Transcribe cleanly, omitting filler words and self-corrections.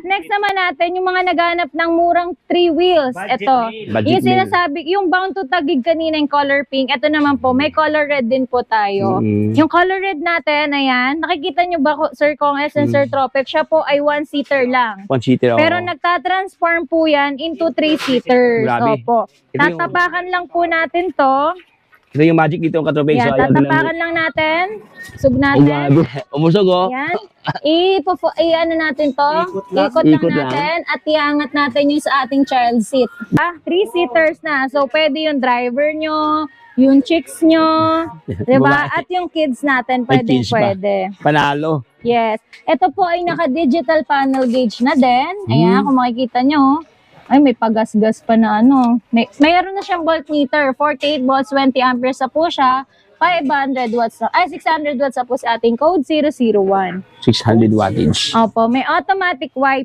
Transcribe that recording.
Next naman natin, yung mga naghanap ng murang 3 wheels. Ito, Budget yung meal. sinasabi, yung bound to tagig kanina yung color pink. Ito naman po, may color red din po tayo. Mm. Yung color red natin, ayan, nakikita nyo ba, Sir Conges and Sir Tropic, siya po ay 1-seater lang. 1-seater. Pero nagtatransform po yan into 3-seaters. Grabe. Opo. Ito yung- Tatapakan lang po natin to. Ito yung magic dito ang katropik. Yan, tatapakan lang natin. Sug natin. Umusog oh. Yan. Ano natin to? Ikot lang Ikot lang. natin at iangat natin yung sa ating child seat. 3-seaters na. So, pwede yung driver nyo, yung chicks nyo, diba? Babae. At yung kids natin, May kids pa. pwede. Panalo. Yes. Ito po ay naka-digital panel gauge na din. Ayan, kung makikita nyo. Ay, may pagas-gas pa na ano. Mayroon na siyang voltmeter. 48 volts, 20 amperes na po siya. 500 watts na. Ay, 600 watts na po sa ating code 001. 600 wattage. Opo, may automatic wipe